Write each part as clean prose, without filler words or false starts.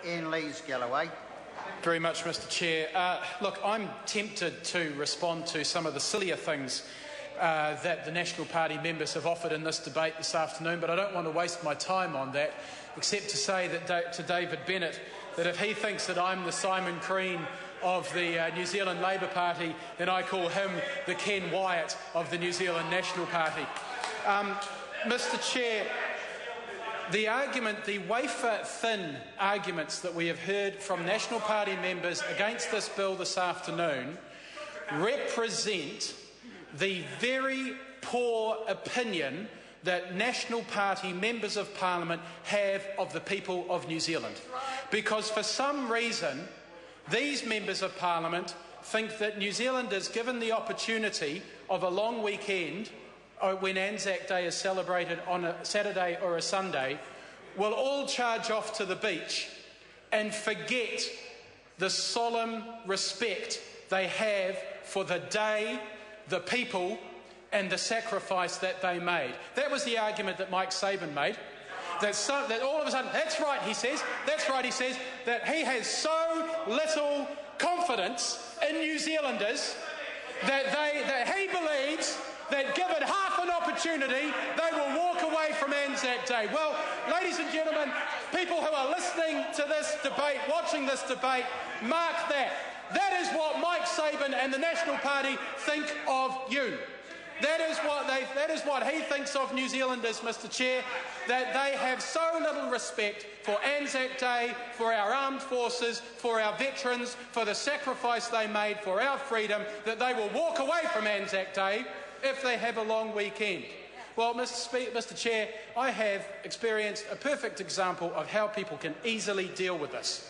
in Lees-Galloway. Very much, Mr Chair. Look, I'm tempted to respond to some of the sillier things that the National Party members have offered in this debate this afternoon, but I don't want to waste my time on that, except to say that to David Bennett that if he thinks that I'm the Simon Crean of the New Zealand Labour Party, then I call him the Ken Wyatt of the New Zealand National Party. Mr Chair, the wafer-thin arguments that we have heard from National Party members against this bill this afternoon represent the very poor opinion that National Party members of Parliament have of the people of New Zealand. Because for some reason, these members of Parliament think that New Zealanders, given the opportunity of a long weekend when Anzac Day is celebrated on a Saturday or a Sunday, will all charge off to the beach and forget the solemn respect they have for the day, the people and the sacrifice that they made. That was the argument that Mike Sabin made. That all of a sudden, that's right, he says, that he has so little confidence in New Zealanders that he believes that given half an opportunity, they will walk away from Anzac Day. Well, ladies and gentlemen, people who are listening to this debate, watching this debate, mark that. That is what Mike Sabin and the National Party think of you. That is what he thinks of New Zealanders, Mr Chair, that they have so little respect for Anzac Day, for our armed forces, for our veterans, for the sacrifice they made for our freedom, that they will walk away from Anzac Day if they have a long weekend. Well, Mr Chair, I have experienced a perfect example of how people can easily deal with this.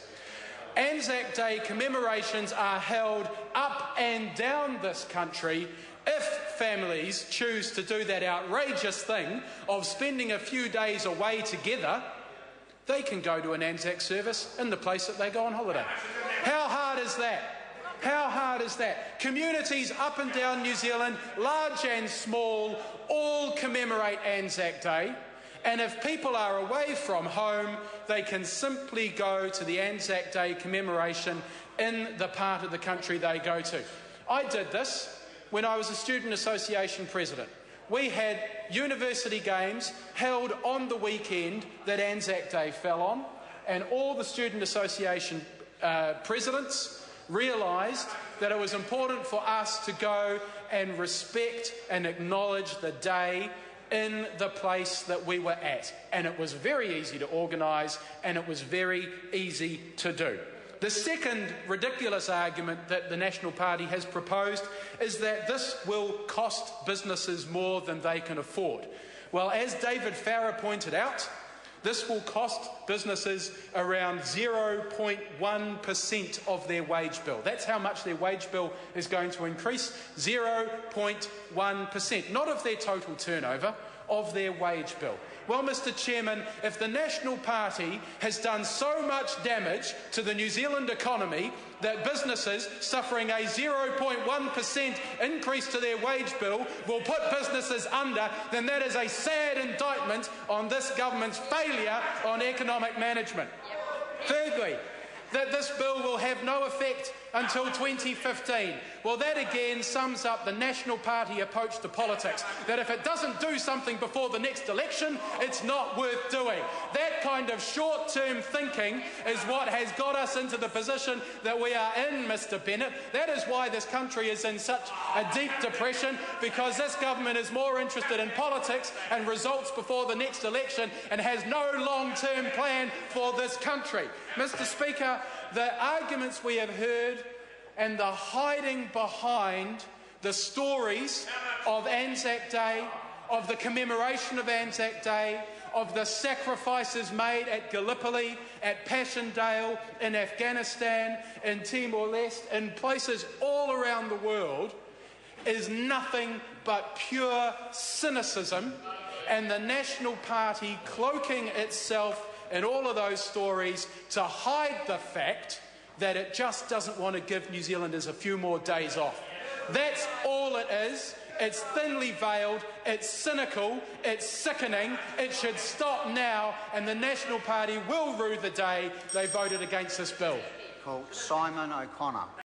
Anzac Day commemorations are held up and down this country if families choose to do that outrageous thing of spending a few days away together. They can go to an Anzac service in the place that they go on holiday. How hard is that? How hard is that? Communities up and down New Zealand, large and small, all commemorate Anzac Day. And if people are away from home, they can simply go to the Anzac Day commemoration in the part of the country they go to. I did this when I was a student association president. We had university games held on the weekend that Anzac Day fell on, and all the student association presidents realised that it was important for us to go and respect and acknowledge the day in the place that we were at. And it was very easy to organise, and it was very easy to do. The second ridiculous argument that the National Party has proposed is that this will cost businesses more than they can afford. Well, as David Farrar pointed out, this will cost businesses around 0.1% of their wage bill. That's how much their wage bill is going to increase, 0.1%. Not of their total turnover, of their wage bill. Well, Mr Chairman, if the National Party has done so much damage to the New Zealand economy that businesses suffering a 0.1% increase to their wage bill will put businesses under, then that is a sad indictment on this government's failure on economic management. Thirdly, that this bill will have no effect until 2015. Well, that again sums up the National Party approach to politics, that if it doesn't do something before the next election, it's not worth doing. That kind of short-term thinking is what has got us into the position that we are in, Mr Bennett. That is why this country is in such a deep depression, because this government is more interested in politics and results before the next election and has no long-term plan for this country. Mr Speaker, the arguments we have heard and the hiding behind the stories of Anzac Day, of the commemoration of Anzac Day, of the sacrifices made at Gallipoli, at Passchendaele, in Afghanistan, in Timor-Leste, in places all around the world, is nothing but pure cynicism, and the National Party cloaking itself in all of those stories to hide the fact that it just doesn't want to give New Zealanders a few more days off. That's all it is, It's thinly veiled, it's cynical, it's sickening. It should stop now, and the National Party will rue the day they voted against this bill. Called Simon O'Connor.